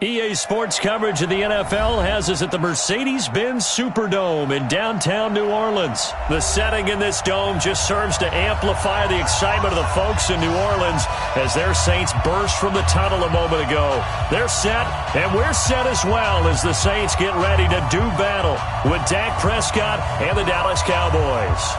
EA Sports coverage of the NFL has us at the Mercedes-Benz Superdome in downtown New Orleans. The setting in this dome just serves to amplify the excitement of the folks in New Orleans as their Saints burst from the tunnel a moment ago. They're set, and we're set as well as the Saints get ready to do battle with Dak Prescott and the Dallas Cowboys.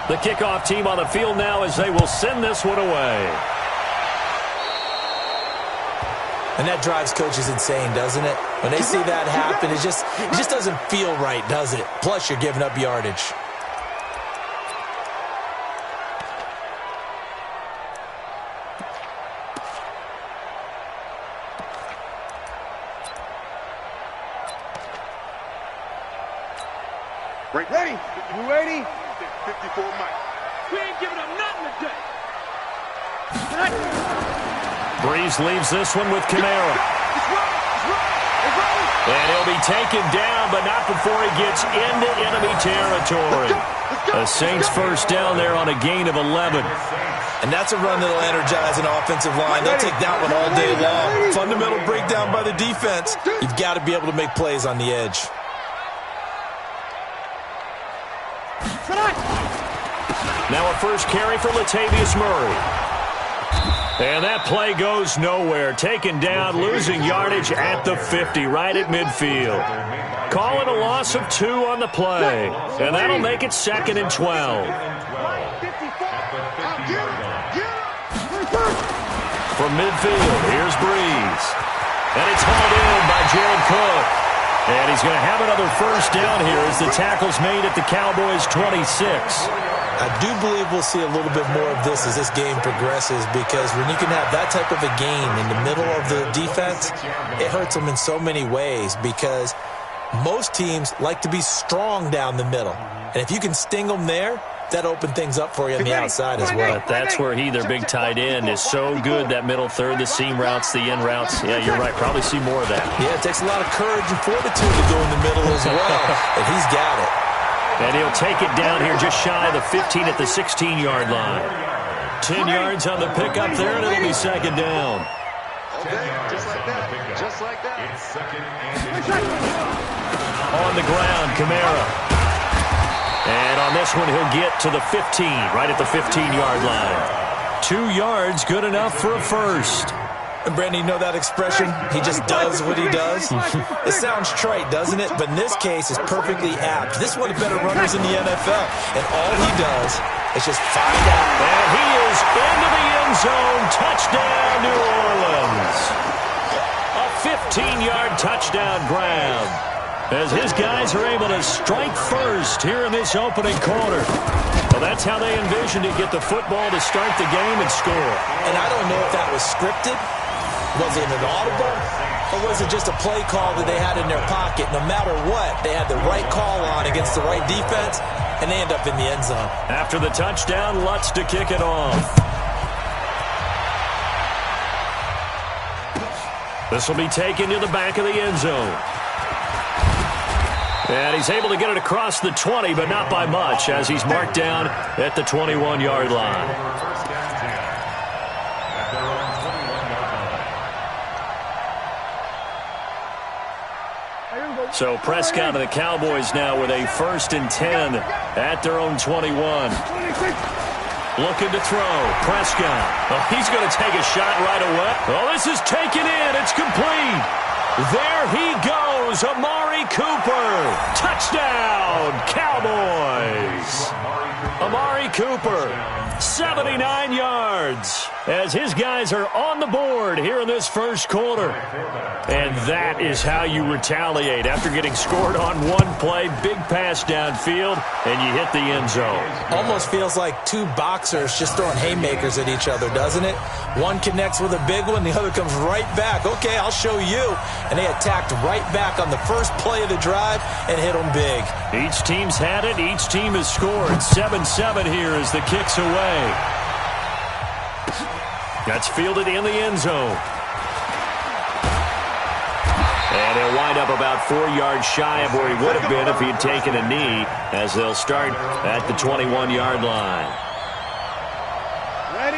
The kickoff team on the field now as they will send this one away. And that drives coaches insane, doesn't it? When they see that happen, it just doesn't feel right, does it? Plus, you're giving up yardage. Ready? You ready? 54 Mike. We ain't giving up nothing today. Breeze leaves this one with Camara. And he'll be taken down, but not before he gets into enemy territory. A Saints first down there on a gain of 11. And that's a run that'll energize an offensive line. They'll take that one all day long. Fundamental breakdown by the defense. You've got to be able to make plays on the edge. Now a first carry for Latavius Murray. And that play goes nowhere. Taken down, losing yardage at the 50, right at midfield. Calling a loss of 2 on the play. And that'll make it 2nd and 12. From midfield, here's Breeze. And it's hauled in by Jared Cook. And he's going to have another first down here as the tackle's made at the Cowboys' 26. I do believe we'll see a little bit more of this as this game progresses, because when you can have that type of a game in the middle of the defense, it hurts them in so many ways, because most teams like to be strong down the middle. And if you can sting them there, that opens things up for you on the outside as well. But that's where their big tight end, is so good, that middle third, the seam routes, the in routes. Yeah, you're right. Probably see more of that. Yeah, it takes a lot of courage and fortitude to go in the middle as well, and he's got it. And he'll take it down here just shy of the 15 at the 16-yard line. 10 yards on the pickup there, and it'll be 2nd down. Okay, just like that. Just like that. It's 2nd and on the ground, Camara. And on this one, he'll get to the 15, right at the 15-yard line. 2 yards, good enough for a first. And Brandon, you know that expression? He just does what he does. It sounds trite, doesn't it? But in this case, it's perfectly apt. This is one of the better runners in the NFL. And all he does is just find out. And he is into the end zone. Touchdown, New Orleans. A 15-yard touchdown grab, as his guys are able to strike first here in this opening quarter. Well, that's how they envisioned it, get the football to start the game and score. And I don't know if that was scripted. Was it an audible? Or was it just a play call that they had in their pocket? No matter what, they had the right call on against the right defense, and they end up in the end zone. After the touchdown, Lutz to kick it off. This will be taken to the back of the end zone. And he's able to get it across the 20, but not by much, as he's marked down at the 21-yard line. So Prescott and the Cowboys now with a 1st and 10 at their own 21. Looking to throw. Prescott. Oh, he's going to take a shot right away. Oh, this is taken in. It's complete. There he goes. Amari Cooper. Touchdown, Cowboys. Amari Cooper, 79 yards. as his guys are on the board here in this first quarter. And that is how you retaliate after getting scored on one play. Big pass downfield, and you hit the end zone. Almost feels like two boxers just throwing haymakers at each other, doesn't it? One connects with a big one, the other comes right back. Okay, I'll show you. And they attacked right back on the first play of the drive and hit them big. Each team's had it. Each team has scored. 7-7 here as the kick's away. That's fielded in the end zone. And he'll wind up about 4 yards shy of where he would have been if he had taken a knee, as they'll start at the 21-yard line.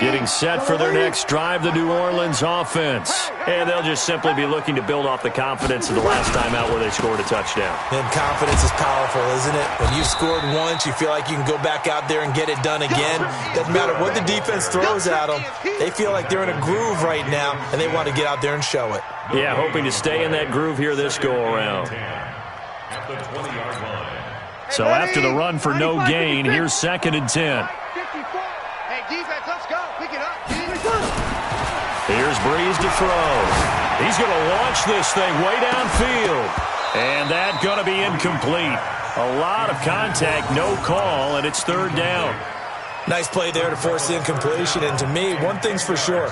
Getting set for their next drive, the New Orleans offense. And they'll just simply be looking to build off the confidence of the last time out where they scored a touchdown. And confidence is powerful, isn't it? When you've scored once, you feel like you can go back out there and get it done again. Doesn't matter what the defense throws at them. They feel like they're in a groove right now, and they want to get out there and show it. Yeah, hoping to stay in that groove here this go-around. So after the run for no gain, here's 2nd and 10. Defense, let's go. Pick it up. Here's Breeze to throw. He's going to launch this thing way downfield. And that's going to be incomplete. A lot of contact, no call, and it's 3rd down. Nice play there to force the incompletion. And to me, one thing's for sure.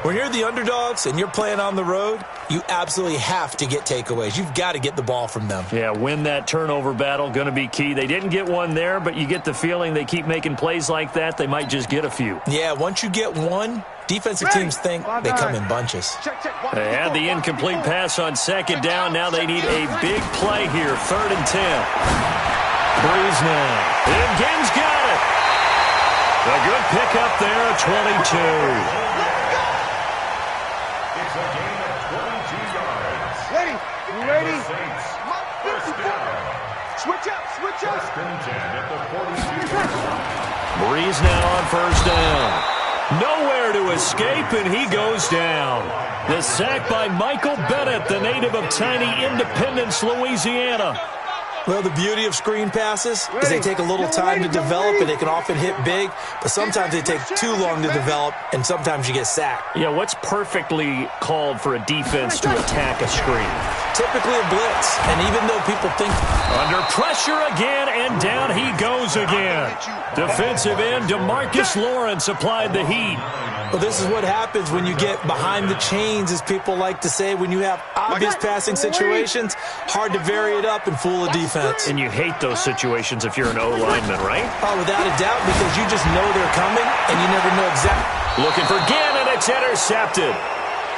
When you're the underdogs and you're playing on the road, you absolutely have to get takeaways. You've got to get the ball from them. Yeah, win that turnover battle, going to be key. They didn't get one there, but you get the feeling they keep making plays like that, they might just get a few. Yeah, once you get one, defensive teams think they come in bunches. They had the incomplete pass on 2nd down. Now they need a big play here, 3rd and 10. Breeze now. And Gibbs got it. A good pickup there at 22. It's a gain of 22 yards. Ready? You ready? Switch up, switch up. At the 42-yard line. Breeze now on 1st down. Nowhere to escape, and he goes down. The sack by Michael Bennett, the native of tiny Independence, Louisiana. Well, the beauty of screen passes is they take a little time to develop, and they can often hit big, but sometimes they take too long to develop, and sometimes you get sacked. Yeah, what's perfectly called for a defense to attack a screen? Typically a blitz, and even though people think... Under pressure again, and down he goes again. Defensive end DeMarcus Lawrence applied the heat. Well, this is what happens when you get behind the chains, as people like to say. When you have obvious passing situations, hard to vary it up and fool a defense. And you hate those situations if you're an O-lineman, right? Oh, without a doubt, because you just know they're coming, and you never know exactly. Looking for Ginn, and it's intercepted.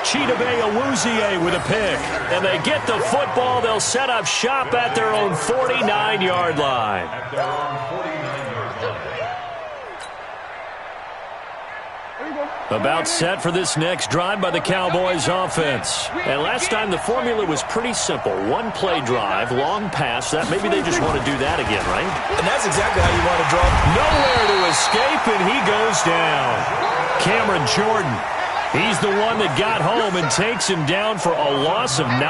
Chidobe Awuzie with a pick. And they get the football. They'll set up shop at their own 49-yard line. About set for this next drive by the Cowboys offense. And last time the formula was pretty simple. One play drive, long pass. That maybe they just want to do that again, right? And that's exactly how you want to draw. Nowhere to escape, and he goes down. Cameron Jordan. He's the one that got home and takes him down for a loss of 9.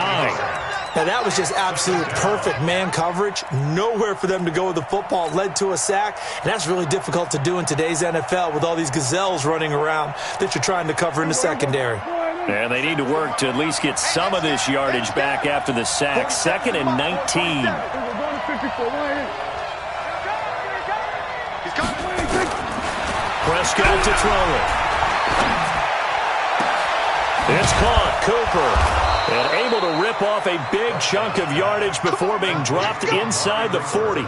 Now, that was just absolute perfect man coverage. Nowhere for them to go with the football. Led to a sack, and that's really difficult to do in today's NFL with all these gazelles running around that you're trying to cover in the secondary. And they need to work to at least get some of this yardage back after the sack. 2nd and 19. Prescott to throw it. It's caught. Cooper. And able to rip off a big chunk of yardage before being dropped inside the 40.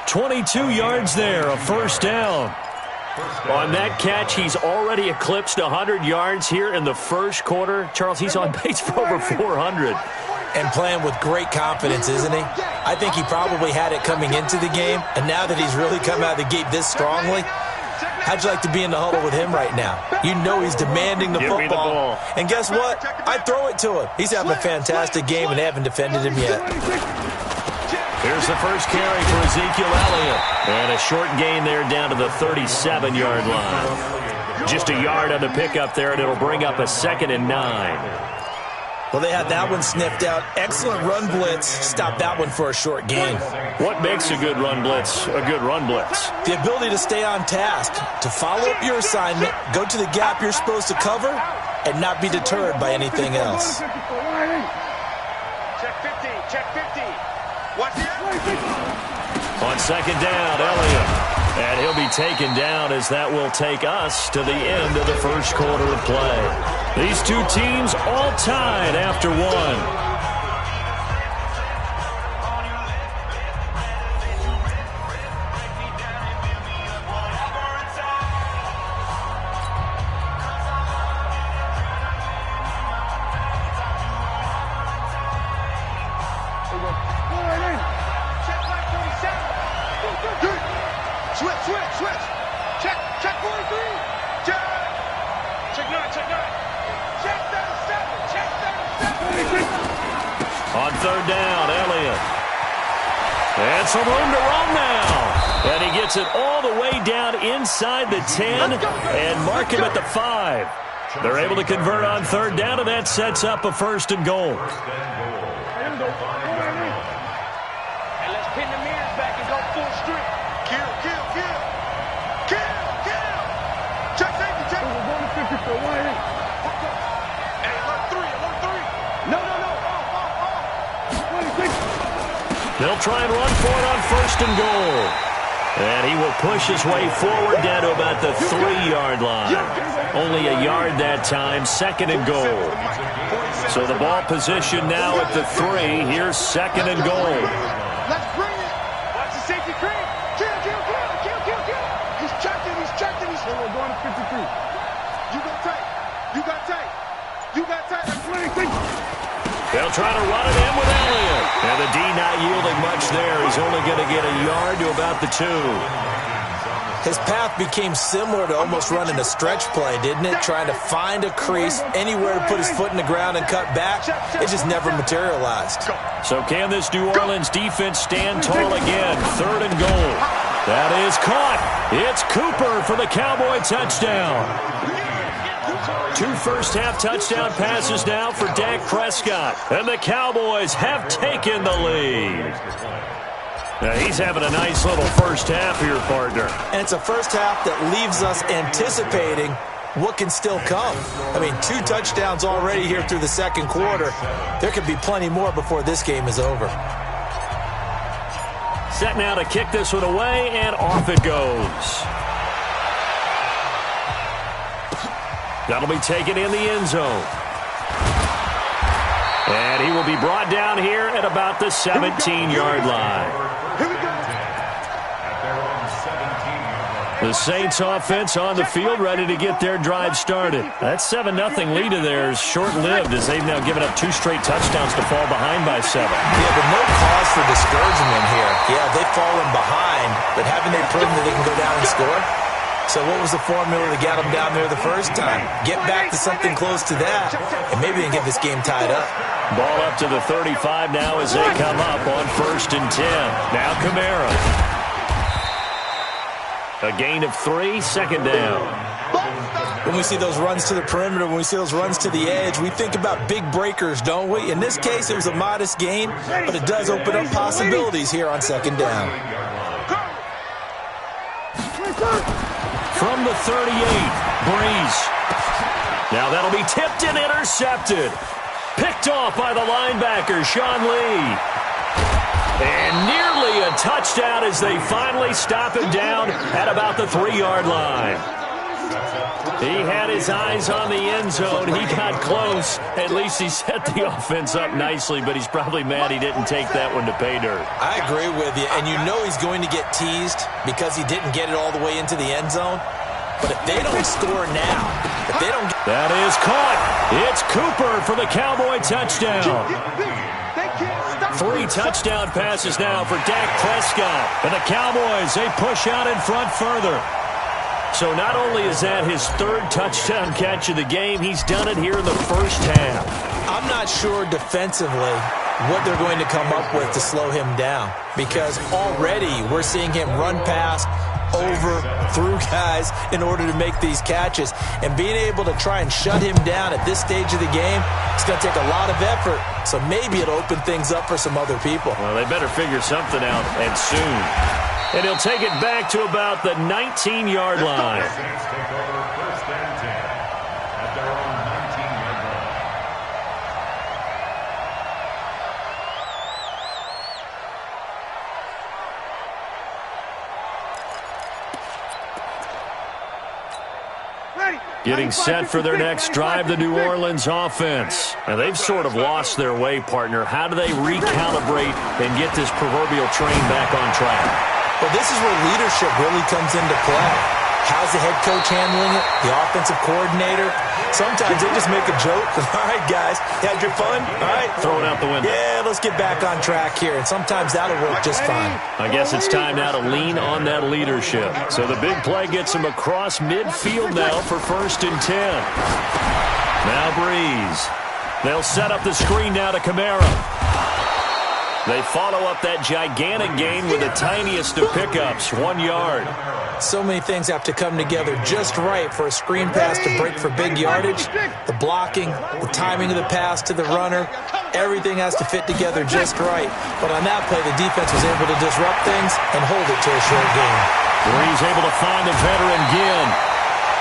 22 yards there, a 1st down. On that catch, he's already eclipsed 100 yards here in the first quarter. Charles, he's on pace for over 400. And playing with great confidence, isn't he? I think he probably had it coming into the game, and now that he's really come out of the gate this strongly, how'd you like to be in the huddle with him right now? You know he's demanding the football. Me the ball. And guess what? I'd throw it to him. He's having a fantastic game, and they haven't defended him yet. Here's the first carry for Ezekiel Elliott. And a short gain there down to the 37-yard line. Just a yard on the pickup there, and it'll bring up a 2nd and 9. Well, they had that one sniffed out. Excellent run blitz. Stopped that one for a short gain. What makes a good run blitz a good run blitz? The ability to stay on task, to follow up your assignment, go to the gap you're supposed to cover, and not be deterred by anything else. Check 50. Check 50. Watch it. On second down, Elliott. And he'll be taken down as that will take us to the end of the first quarter of play. These two teams all tied after one. Switch. Check 43. Check 9. Check 37. On third down, Elliott. And some room to run now. And he gets it all the way down inside the 10 and mark him at the 5. They're able to convert on third down, and that sets up a first and goal. And let's pin the mirrors back and go full strength. Kill. Check safety, check. We're going to 50 for 1-8. Hey, alert 3. No. They'll try and run for it on first and goal. And he will push his way forward down to about the 3-yard line. Only a yard that time, second and goal. So the ball position now at the 3. Here's second and goal. Let's bring it. Watch the safety cream. Kill. He's checked it. We're going to 53. You got tight. They'll try to run it in with Elliott. And the D not yielding much there. He's only going to get a yard to about the 2. His path became similar to almost running a stretch play, didn't it? Trying to find a crease, anywhere to put his foot in the ground and cut back. It just never materialized. So can this New Orleans defense stand tall again? Third and goal. That is caught. It's Cooper for the Cowboy touchdown. 2 first-half touchdown passes now for Dak Prescott. And the Cowboys have taken the lead. Now he's having a nice little first half here, partner. And it's a first half that leaves us anticipating what can still come. I mean, 2 touchdowns already here through the second quarter. There could be plenty more before this game is over. Set now to kick this one away, and off it goes. That'll be taken in the end zone. And he will be brought down here at about the 17-yard line. The Saints offense on the field, ready to get their drive started. That 7-0 lead of theirs short-lived as they've now given up 2 straight touchdowns to fall behind by 7. Yeah, but no cause for discouragement here. Yeah, they've fallen behind, but haven't they proven that they can go down and score? So what was the formula to get them down there the first time? Get back to something close to that, and maybe they can get this game tied up. Ball up to the 35 now as they come up on first and 10. Now Kamara. A gain of 3, second down. When we see those runs to the perimeter, when we see those runs to the edge, we think about big breakers, don't we? In this case, it was a modest gain, but it does open up possibilities here on second down. From the 38, Breeze. Now that'll be tipped and intercepted. Picked off by the linebacker, Sean Lee. And nearly a touchdown as they finally stop him down at about the 3-yard line. He had his eyes on the end zone. He got close. At least he set the offense up nicely, but he's probably mad he didn't take that one to pay dirt. I agree with you, and you know he's going to get teased because he didn't get it all the way into the end zone. But if they don't score now, if they don't get... That is caught. It's Cooper for the Cowboy touchdown. 3 touchdown passes now for Dak Prescott. And the Cowboys, they push out in front further. So not only is that his 3rd touchdown catch of the game, he's done it here in the first half. I'm not sure defensively what they're going to come up with to slow him down, because already we're seeing him run past through guys in order to make these catches. And being able to try and shut him down at this stage of the game, it's going to take a lot of effort. So maybe it'll open things up for some other people. Well, they better figure something out, and soon. And he'll take it back to about the 19-yard line. Getting set for their next drive, the New Orleans offense. Now, they've sort of lost their way, partner. How do they recalibrate and get this proverbial train back on track? Well, this is where leadership really comes into play. How's the head coach handling it? The offensive coordinator? Sometimes they just make a joke. All right, guys, had your fun? All right. Throw it out the window. Yeah, let's get back on track here. And sometimes that'll work just fine. I guess it's time now to lean on that leadership. So the big play gets him across midfield now for 1st and 10. Now Breeze. They'll set up the screen now to Kamara. They follow up that gigantic gain with the tiniest of pickups, 1 yard. So many things have to come together just right for a screen pass to break for big yardage. The blocking, the timing of the pass to the runner, everything has to fit together just right. But on that play, the defense was able to disrupt things and hold it to a short gain. Breeze able to find the veteran Ginn.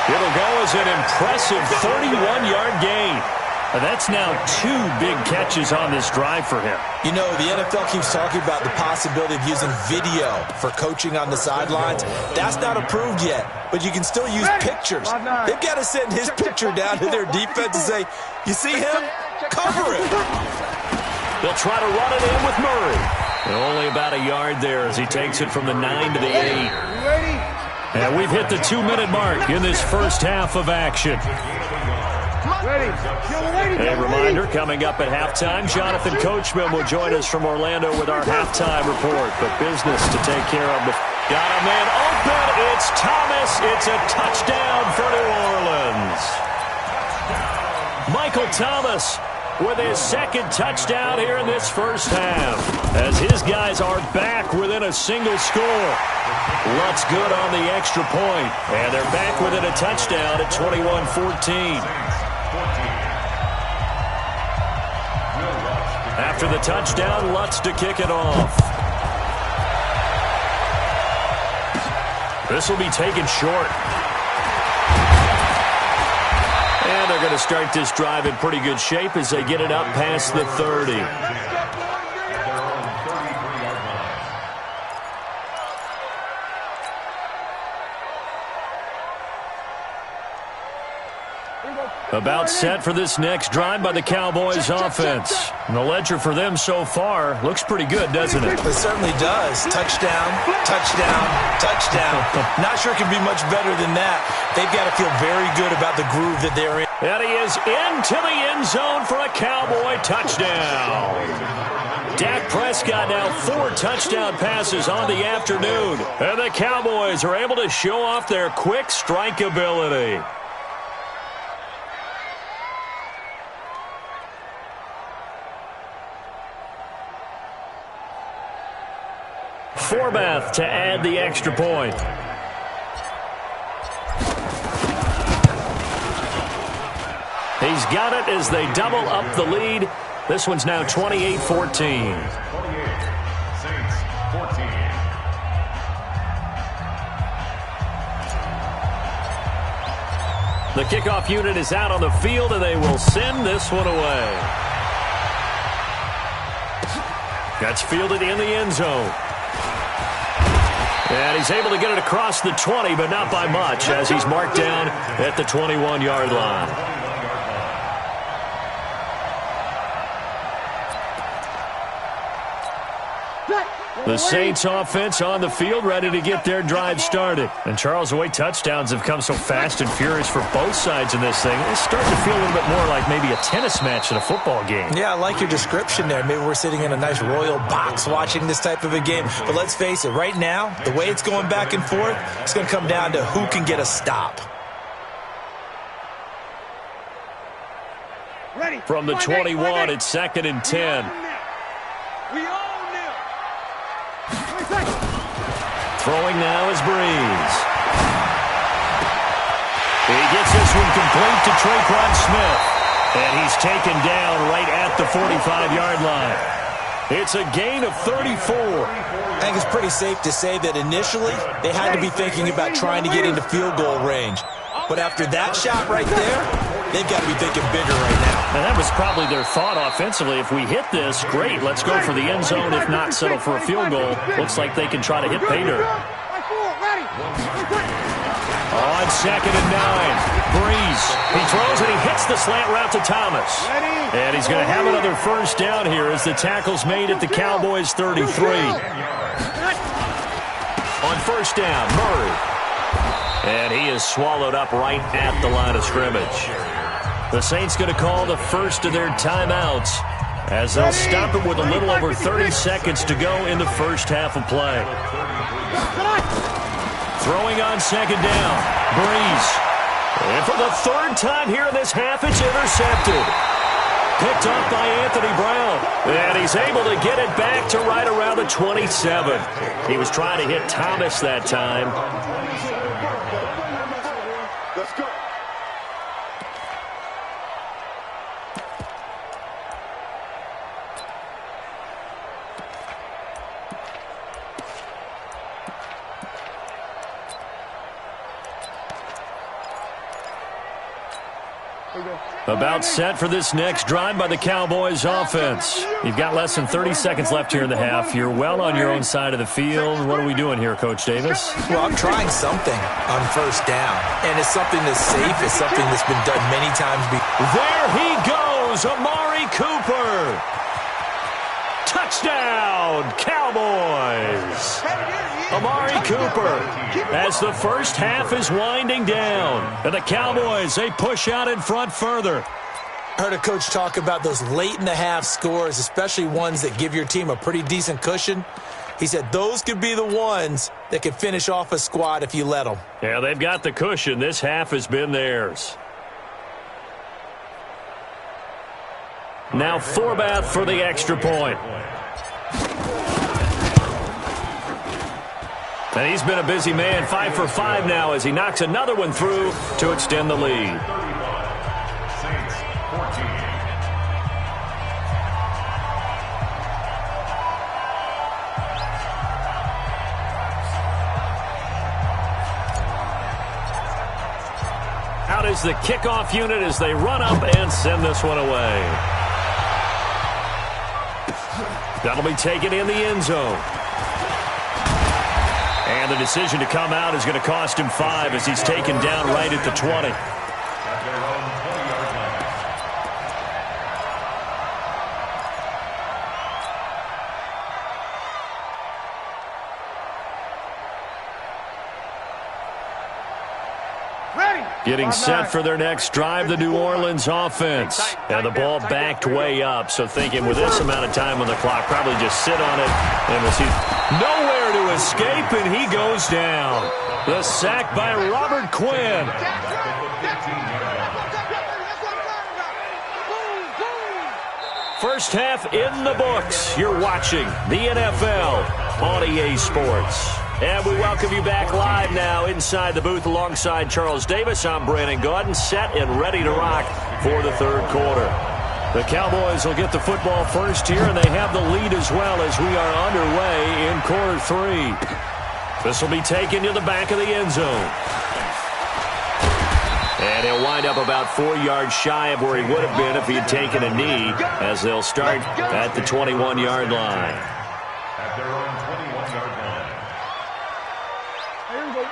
It'll go as an impressive 31-yard gain. And that's now 2 big catches on this drive for him. You know, the NFL keeps talking about the possibility of using video for coaching on the sidelines. That's not approved yet, but you can still use pictures. They've got to send his picture down to their defense and say, you see him? Cover him. They'll try to run it in with Murray. And only about a yard there as he takes it from the 9 to the 8. And we've hit the 2-minute mark in this first half of action. A reminder, coming up at halftime, Jonathan Coachman will join us from Orlando with our halftime report. But business to take care of. Got a man open. It's Thomas. It's a touchdown for New Orleans. Michael Thomas with his 2nd touchdown here in this first half, as his guys are back within a single score. Lutz good on the extra point, and they're back within a touchdown at 21-14. After the touchdown, Lutz to kick it off. This will be taken short. And they're going to start this drive in pretty good shape as they get it up past the 30. About set for this next drive by the Cowboys offense. And the ledger for them so far looks pretty good, doesn't it? It certainly does. Touchdown, touchdown, touchdown. Not sure it can be much better than that. They've got to feel very good about the groove that they're in. And he is into the end zone for a Cowboy touchdown. Dak Prescott now 4 touchdown passes on the afternoon. And the Cowboys are able to show off their quick strike ability. Forbath to add the extra point. He's got it as they double up the lead. This one's now 28-14. The kickoff unit is out on the field, and they will send this one away. That's fielded in the end zone. And he's able to get it across the 20, but not by much, as he's marked down at the 21-yard line. The Saints offense on the field, ready to get their drive started. And Charles, the way touchdowns have come so fast and furious for both sides in this thing, it's starting to feel a little bit more like maybe a tennis match in a football game. Yeah, I like your description there. Maybe we're sitting in a nice royal box watching this type of a game. But let's face it, right now, the way it's going back and forth, it's going to come down to who can get a stop. From the 21, it's 2nd and 10. Throwing now is Breeze. He gets this one complete to Traquan Smith. And he's taken down right at the 45-yard line. It's a gain of 34. I think it's pretty safe to say that initially they had to be thinking about trying to get into field goal range. But after that shot right there, they've got to be thinking bigger right now. And that was probably their thought offensively. If we hit this, great, let's go for the end zone. If not, settle for a field goal. Looks like they can try to hit pay dirt. On 2nd and 9, Breeze. He throws and he hits the slant route to Thomas. And he's going to have another first down here as the tackle's made at the Cowboys' 33. On first down, Murray. And he is swallowed up right at the line of scrimmage. The Saints going to call the first of their timeouts as they'll stop it with a little over 30 seconds to go in the first half of play. Throwing on 2nd down, Breeze. And for the 3rd time here in this half, it's intercepted. Picked up by Anthony Brown. And he's able to get it back to right around the 27. He was trying to hit Thomas that time. Let's go. About set for this next drive by the Cowboys offense. You've got less than 30 seconds left here in the half. You're well on your own side of the field. What are we doing here, Coach Davis? Well, I'm trying something on first down. And it's something that's safe. It's something that's been done many times before. There he goes, Amari Cooper. Touchdown, Cowboys. Amari Cooper as the first half is winding down. And the Cowboys, they push out in front further. I heard a coach talk about those late-in-the-half scores, especially ones that give your team a pretty decent cushion. He said those could be the ones that could finish off a squad if you let them. Yeah, they've got the cushion. This half has been theirs. Now Forbath for the extra point. And he's been a busy man, 5 for 5 now as he knocks another one through to extend the lead. Out is the kickoff unit as they run up and send this one away. That'll be taken in the end zone. And the decision to come out is going to cost him 5 as he's taken down right at the 20. Getting set for their next drive, the New Orleans offense. And the ball backed way up, so thinking with this amount of time on the clock, probably just sit on it, and we'll see nowhere to escape, and he goes down. The sack by Robert Quinn. First half in the books. You're watching the NFL on EA Sports. And we welcome you back live now inside the booth alongside Charles Davis. I'm Brandon Gaudin, set and ready to rock for the third quarter. The Cowboys will get the football first here, and they have the lead as well as we are underway in quarter 3. This will be taken to the back of the end zone. And he'll wind up about 4 yards shy of where he would have been if he had taken a knee, as they'll start at the 21-yard line.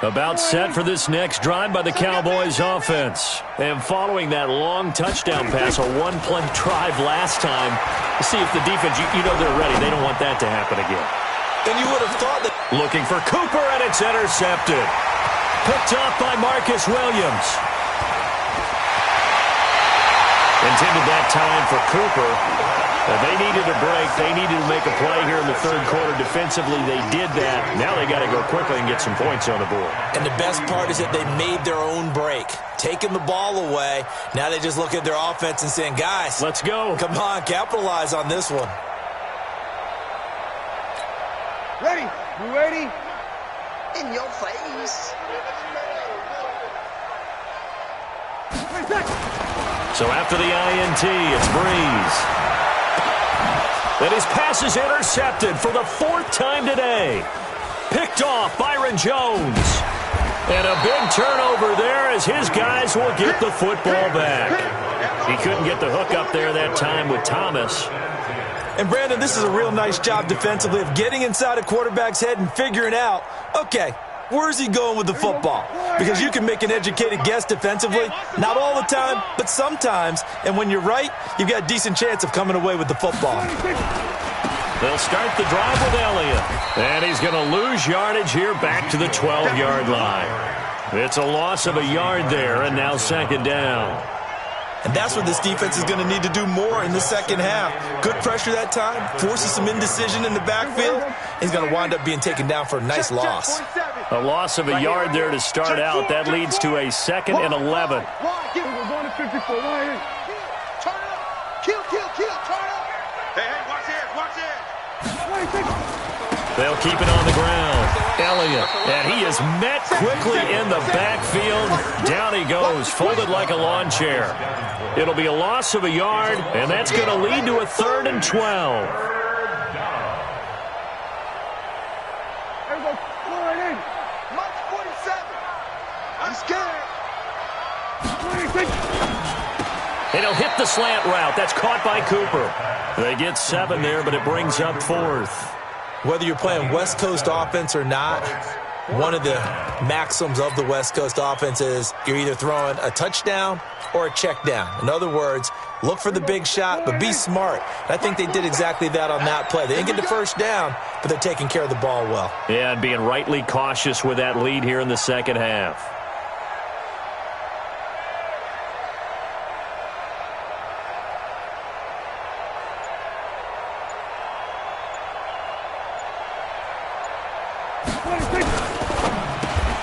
About set for this next drive by the Cowboys offense. And following that long touchdown pass, a one-play drive last time, to see if the defense, you know they're ready. They don't want that to happen again. And you would have thought that. Looking for Cooper, and it's intercepted. Picked up by Marcus Williams. Intended that time for Cooper. They needed a break. They needed to make a play here in the third quarter. Defensively, they did that. Now they got to go quickly and get some points on the board. And the best part is that they made their own break. Taking the ball away. Now they just look at their offense and saying, guys, let's go. Come on, capitalize on this one. Ready? You ready? In your face. So after the INT, it's Breeze. And his pass is intercepted for the 4th time today. Picked off Byron Jones. And a big turnover there as his guys will get the football back. He couldn't get the hook up there that time with Thomas. And, Brandon, this is a real nice job defensively of getting inside a quarterback's head and figuring out, okay, where's he going with the football? Because you can make an educated guess defensively, not all the time, but sometimes. And when you're right, you've got a decent chance of coming away with the football. They'll start the drive with Elliott. And he's going to lose yardage here back to the 12-yard line. It's a loss of a yard there, and now 2nd down. And that's what this defense is going to need to do more in the second half. Good pressure that time, forces some indecision in the backfield. He's going to wind up being taken down for a nice loss. A loss of a yard there to start out. That leads to a 2nd and 11. We're going to 54. Turn it up. Kill. Turn it up. Hey, watch this. They'll keep it on the ground. Elliott, and he is met quickly in the backfield. Down he goes, folded like a lawn chair. It'll be a loss of a yard, and that's going to lead to a 3rd and 12. March 47. I'm scared. And he'll hit the slant route. That's caught by Cooper. They get 7 there, but it brings up 4th. Whether you're playing West Coast offense or not, one of the maxims of the West Coast offense is you're either throwing a touchdown or a check down. In other words, look for the big shot, but be smart. And I think they did exactly that on that play. They didn't get the first down, but they're taking care of the ball well. Yeah, and being rightly cautious with that lead here in the second half.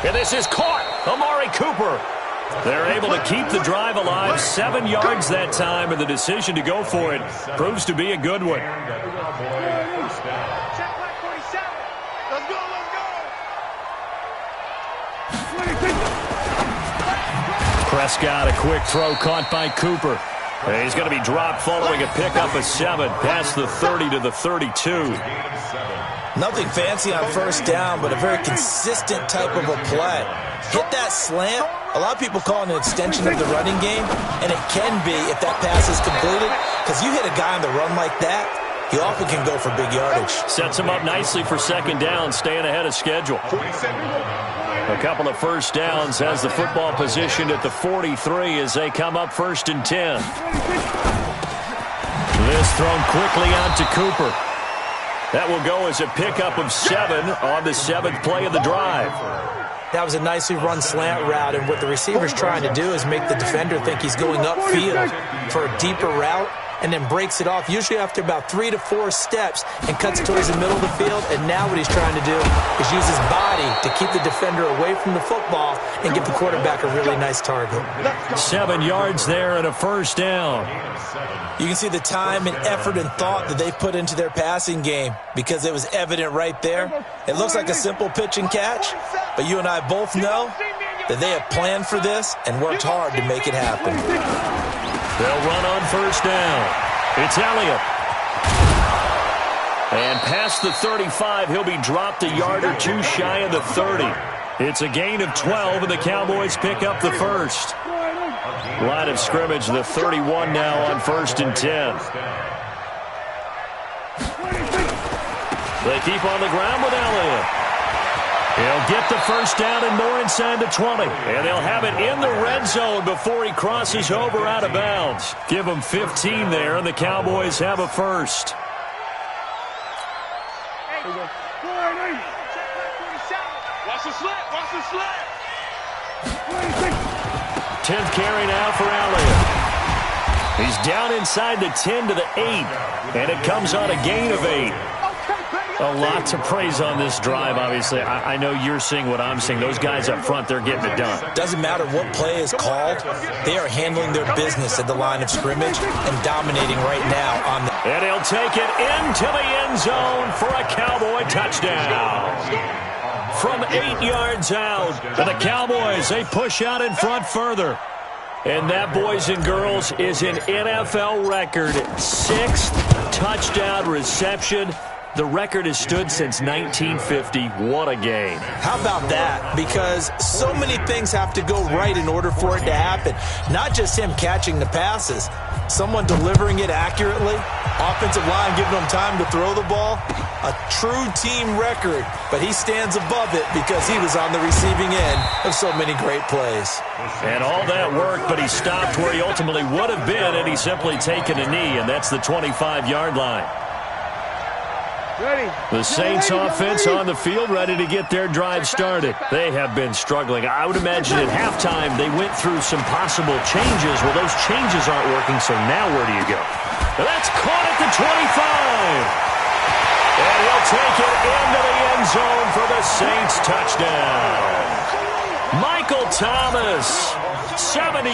And this is caught. Amari Cooper. They're able to keep the drive alive. 7 yards that time, and the decision to go for it proves to be a good one. Prescott, a quick throw caught by Cooper. And he's going to be dropped following a pickup of 7 past the 30 to the 32. Nothing fancy on first down, but a very consistent type of a play. Hit that slant. A lot of people call it an extension of the running game, and it can be if that pass is completed, because you hit a guy on the run like that, he often can go for big yardage. Sets him up nicely for 2nd down, staying ahead of schedule. A couple of first downs, has the football positioned at the 43 as they come up 1st and 10. This thrown quickly out to Cooper. That will go as a pickup of 7 on the 7th play of the drive. That was a nicely run slant route, and what the receiver's trying to do is make the defender think he's going upfield for a deeper route, and then breaks it off, usually after about 3 to 4 steps, and cuts towards the middle of the field. And now what he's trying to do is use his body to keep the defender away from the football and give the quarterback a really nice target. 7 yards there and a first down. You can see the time and effort and thought that they put into their passing game because it was evident right there. It looks like a simple pitch and catch, but you and I both know that they have planned for this and worked hard to make it happen. They'll run on first down. It's Elliott. And past the 35, he'll be dropped a yard or 2 shy of the 30. It's a gain of 12, and the Cowboys pick up the first. Line of scrimmage, the 31 now on 1st and 10. They keep on the ground with Elliott. He'll get the first down and more inside the 20. And they'll have it in the red zone before he crosses over out of bounds. Give him 15 there, and the Cowboys have a first. Watch the slant. Watch the slant. 10th carry now for Elliott. He's down inside the 10 to the 8, and it comes on a gain of 8. A lot to praise on this drive, obviously. I know you're seeing what I'm seeing. Those guys up front, they're getting it done. Doesn't matter what play is called. They are handling their business at the line of scrimmage and dominating right now on the... And he'll take it into the end zone for a Cowboy touchdown. From 8 yards out. And the Cowboys, they push out in front further. And that, boys and girls, is an NFL record 6th touchdown reception. The record has stood since 1950. What a game. How about that? Because so many things have to go right in order for it to happen. Not just him catching the passes. Someone delivering it accurately. Offensive line giving him time to throw the ball. A true team record. But he stands above it because he was on the receiving end of so many great plays. And all that work, but he stopped where he ultimately would have been, and he's simply taken a knee, and that's the 25-yard line. The Saints offense on the field, ready to get their drive started. They have been struggling. I would imagine at halftime they went through some possible changes. Well, those changes aren't working, so now where do you go? Well, that's caught at the 25. And he'll take it into the end zone for the Saints touchdown. Michael Thomas, 75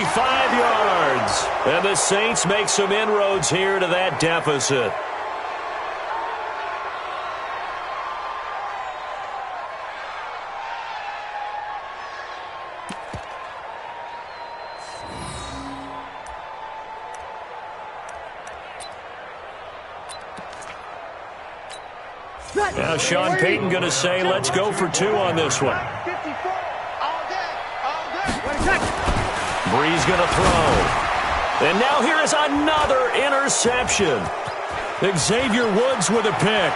yards. And the Saints make some inroads here to that deficit. Now Sean Payton going to say, let's go for 2 on this one. Breeze going to throw. And now here is another interception. Xavier Woods with a pick.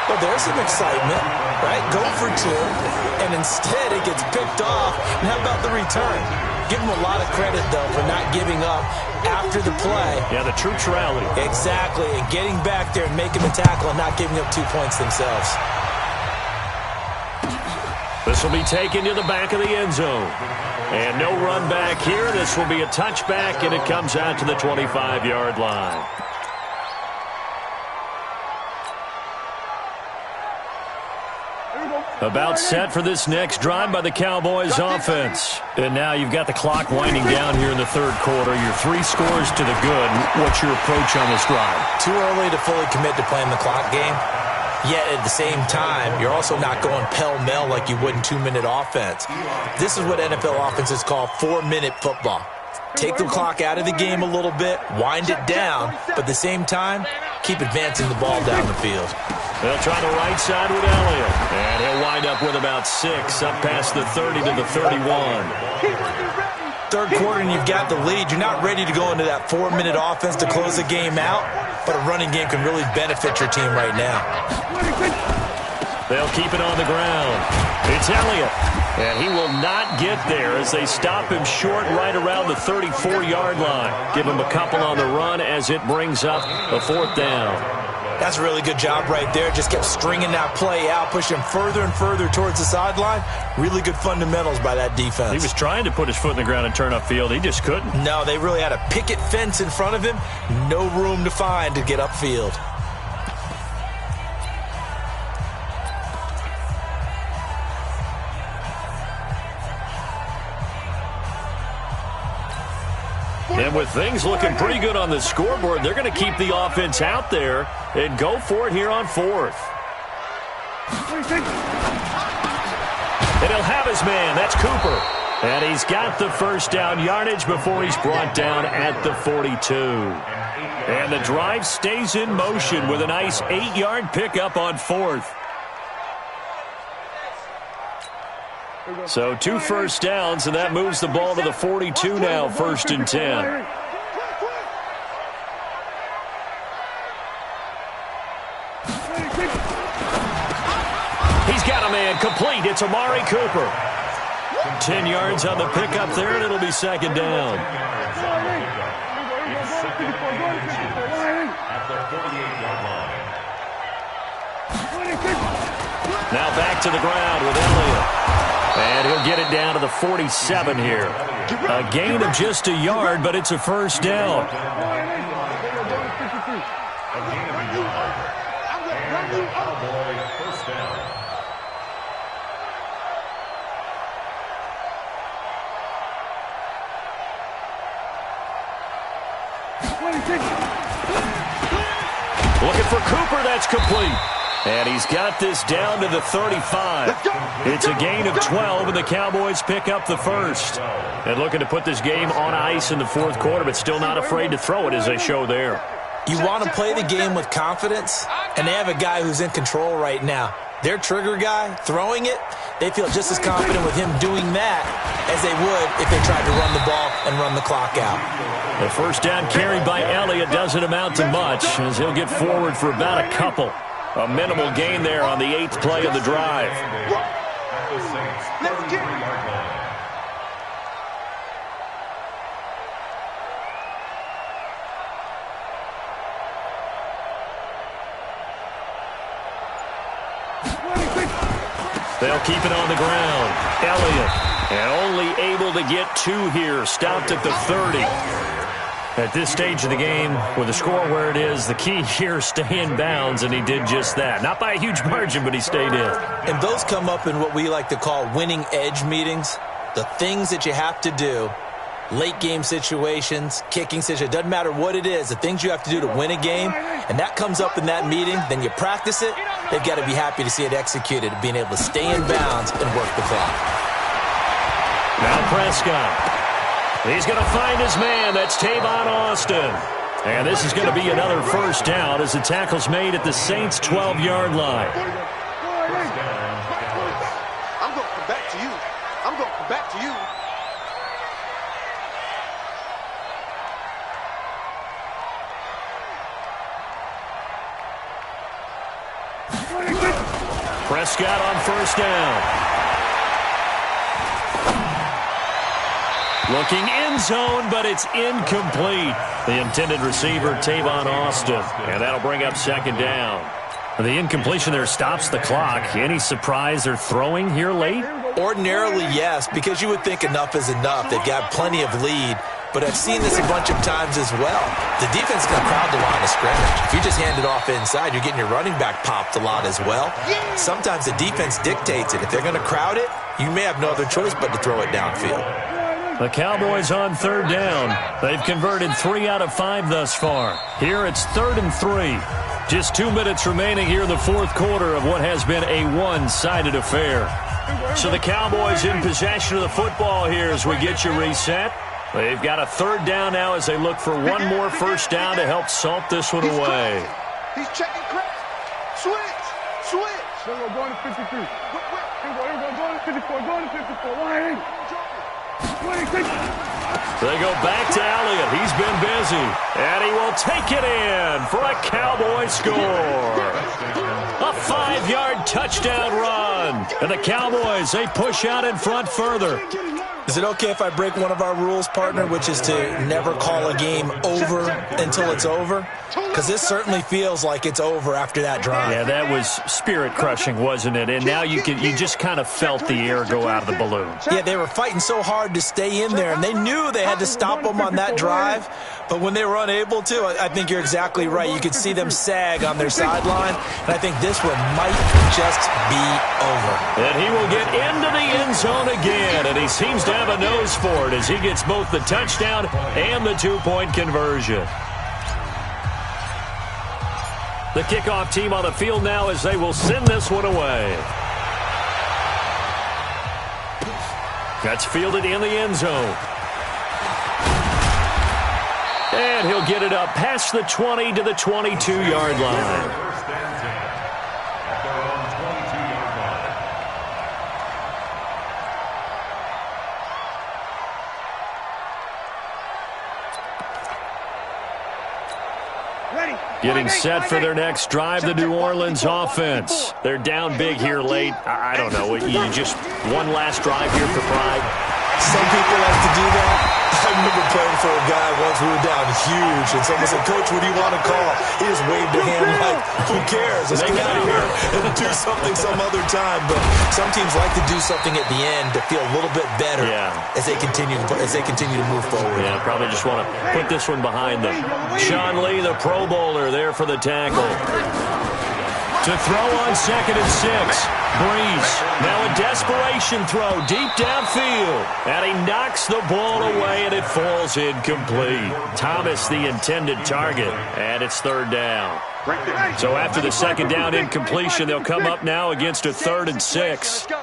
Well, there's some excitement, right? Go for 2, and instead it gets picked off. And how about the return? Give him a lot of credit, though, for not giving up after the play. Yeah, the troops rallied. Exactly, and getting back there and making the tackle and not giving up 2 points themselves. This will be taken to the back of the end zone. And no run back here. This will be a touchback, and it comes out to the 25-yard line. About set for this next drive by the Cowboys offense. And now you've got the clock winding down here in the third quarter. You're 3 scores to the good. What's your approach on this drive? Too early to fully commit to playing the clock game. Yet at the same time, you're also not going pell-mell like you would in 2-minute offense. This is what NFL offenses call 4-minute football. Take the clock out of the game a little bit, wind it down, but at the same time, keep advancing the ball down the field. They'll try the right side with Elliott. And he'll wind up with about 6, up past the 30 to the 31. Third quarter and you've got the lead. You're not ready to go into that 4-minute offense to close the game out, but a running game can really benefit your team right now. They'll keep it on the ground. It's Elliott. And he will not get there as they stop him short right around the 34-yard line. Give him a couple on the run as it brings up a 4th down. That's a really good job right there. Just kept stringing that play out, pushing further and further towards the sideline. Really good fundamentals by that defense. He was trying to put his foot in the ground and turn upfield. He just couldn't. No, they really had a picket fence in front of him. No room to find to get upfield. And with things looking pretty good on the scoreboard, they're going to keep the offense out there and go for it here on 4th. And he'll have his man. That's Cooper. And he's got the first down yardage before he's brought down at the 42. And the drive stays in motion with a nice 8-yard pickup on 4th. So 2 first downs, and that moves the ball to the 42 now, 1st and 10. He's got a man complete. It's Amari Cooper. 10 yards on the pickup there, and it'll be 2nd down. Now back to the ground with Elliott. And he'll get it down to the 47 here. A gain of just a yard, but it's a first down. Looking for Cooper. That's complete. And he's got this down to the 35. It's a gain of 12, and the Cowboys pick up the first. And looking to put this game on ice in the fourth quarter, but still not afraid to throw it as they show there. You want to play the game with confidence, and they have a guy who's in control right now. Their trigger guy, throwing it, they feel just as confident with him doing that as they would if they tried to run the ball and run the clock out. The first down carried by Elliott doesn't amount to much, as he'll get forward for about a couple. A minimal gain there on the 8th play of the drive. Let's get it. They'll keep it on the ground. Elliott, and only able to get 2 here, stopped at the 30. At this stage of the game, with the score where it is, the key here, stay in bounds, and he did just that. Not by a huge margin, but he stayed in. And those come up in what we like to call winning edge meetings. The things that you have to do, late game situations, kicking situations, doesn't matter what it is, the things you have to do to win a game, and that comes up in that meeting, then you practice it, they've got to be happy to see it executed, being able to stay in bounds and work the clock. Now Prescott. He's going to find his man. That's Tavon Austin. And this is going to be another first down as the tackle's made at the Saints' 12-yard line. I'm going to come back to you. I'm going to come back to you. Prescott on first down. Looking end zone, but it's incomplete. The intended receiver, Tavon Austin. And that'll bring up second down. The incompletion there stops the clock. Any surprise they're throwing here late? Ordinarily, yes, because you would think enough is enough. They've got plenty of lead. But I've seen this a bunch of times as well. The defense is going to crowd the line of scrimmage. If you just hand it off inside, you're getting your running back popped a lot as well. Sometimes the defense dictates it. If they're going to crowd it, you may have no other choice but to throw it downfield. The Cowboys on third down. They've converted 3 out of 5 thus far. Here it's 3rd and 3. Just 2 minutes remaining here in the fourth quarter of what has been a one-sided affair. So the Cowboys in possession of the football here as we get you reset. They've got a third down now as they look for one more first down to help salt this one away. He's checking cracks. Switch. So we're going to 53. Here we go. Going to 54. Going to 54. Line. They go back to Elliott. He's been busy. And he will take it in for a Cowboy score. A 5-yard touchdown run. And the Cowboys, they push out in front further. Is it okay if I break one of our rules, partner, which is to never call a game over until it's over? Because this certainly feels like it's over after that drive. Yeah, that was spirit-crushing, wasn't it? And now you just kind of felt the air go out of the balloon. Yeah, they were fighting so hard to stay in there, and they knew they had to stop them on that drive. But when they were unable to, I think you're exactly right. You could see them sag on their sideline, and I think this one might just be over. And he will get into the end zone again, and he seems to have a nose for it as he gets both the touchdown and the 2-point conversion. The kickoff team on the field now as they will send this one away. That's fielded in the end zone. And he'll get it up past the 20 to the 22-yard line. Getting set for their next drive, the New Orleans offense. They're down big here late. I don't know. You just one last drive here for pride. Some people like to do that. I remember playing for a guy once. We were down huge, and someone said, "Coach, what do you want to call?" He just waved a hand like, "Who cares? Let's get out of here and do something some other time." But some teams like to do something at the end to feel a little bit better as they continue to move forward. Yeah, probably just want to put this one behind them. Sean Lee, the Pro Bowler, there for the tackle. To throw on 2nd and 6. Breeze. Now a desperation throw deep downfield. And he knocks the ball away, and it falls incomplete. Thomas, the intended target, and it's 3rd down. So after the 2nd down incompletion, they'll come up now against a 3rd and 6. To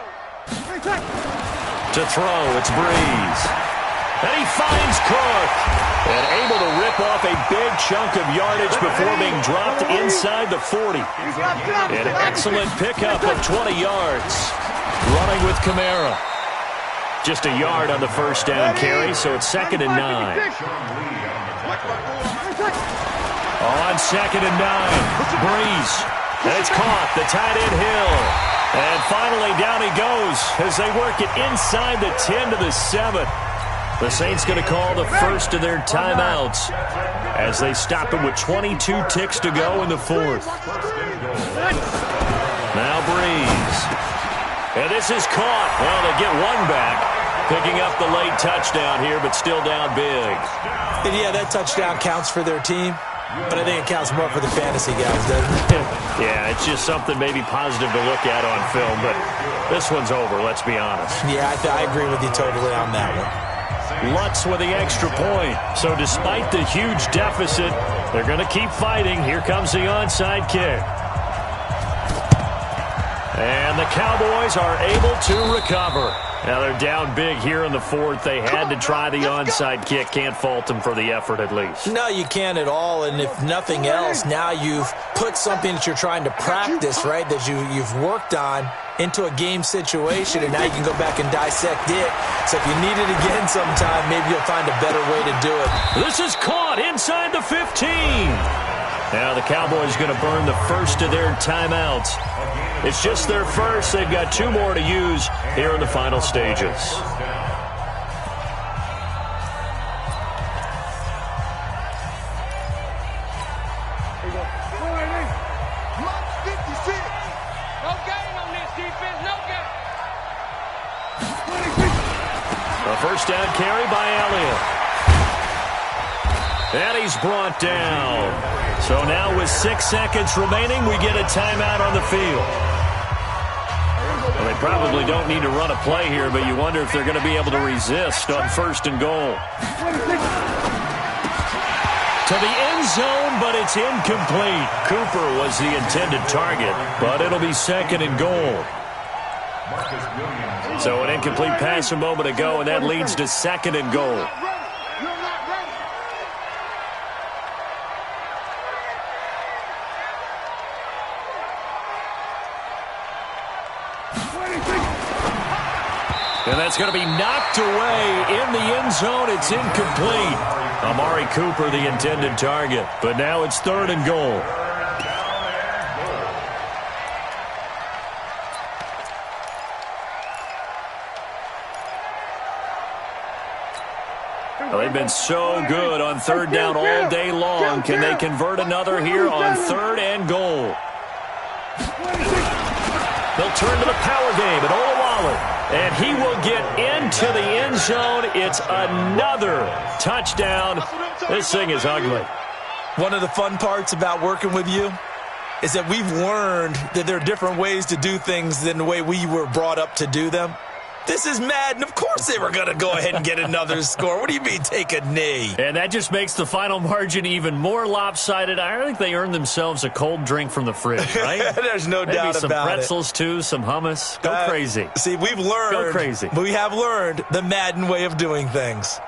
throw, it's Breeze. And he finds Cook. And able to rip off a big chunk of yardage before being dropped inside the 40. An excellent pickup of 20 yards. Running with Kamara. Just a yard on the 1st down carry, so it's 2nd and 9. On 2nd and 9, Breeze. And it's caught, the tight end Hill. And finally down he goes as they work it inside the 10 to the 7. The Saints going to call the first of their timeouts as they stop him with 22 ticks to go in the 4th. Now Breeze. And this is caught. Well, they get one back. Picking up the late touchdown here, but still down big. And yeah, that touchdown counts for their team, but I think it counts more for the fantasy guys, doesn't it? Yeah, it's just something maybe positive to look at on film, but this one's over, let's be honest. Yeah, I agree with you totally on that one. Lutz with the extra point. So despite the huge deficit, they're going to keep fighting. Here comes the onside kick. And the Cowboys are able to recover. Now they're down big here in the 4th. They had to try the onside kick. Can't fault them for the effort at least. No, you can't at all. And if nothing else, now you've put something that you're trying to practice, right, that you've worked on into a game situation, and now you can go back and dissect it. So if you need it again sometime, maybe you'll find a better way to do it. This is caught inside the 15. Now the Cowboys going to burn the first of their timeouts. It's just their first. They've got 2 more to use here in the final stages. First down carry by Elliott. And he's brought down. So now with 6 seconds remaining, we get a timeout on the field. Well, they probably don't need to run a play here, but you wonder if they're going to be able to resist on 1st and goal. To the end zone, but it's incomplete. Cooper was the intended target, but it'll be 2nd and goal. So an incomplete pass a moment ago, and that leads to 2nd and goal. And that's going to be knocked away in the end zone. It's incomplete. Amari Cooper, the intended target. But now it's 3rd and goal. Well, they've been so good on 3rd down all day long. Can they convert another here on 3rd and goal? They'll turn to the power game at Olawale. And he will get into the end zone. It's another touchdown. This thing is ugly. One of the fun parts about working with you is that we've learned that there are different ways to do things than the way we were brought up to do them. This is Madden. Of course they were going to go ahead and get another score. What do you mean take a knee? And that just makes the final margin even more lopsided. I think they earned themselves a cold drink from the fridge, right? There's no doubt about it. Maybe some pretzels, too, some hummus. Go crazy. See, we've learned. Go crazy. We have learned the Madden way of doing things.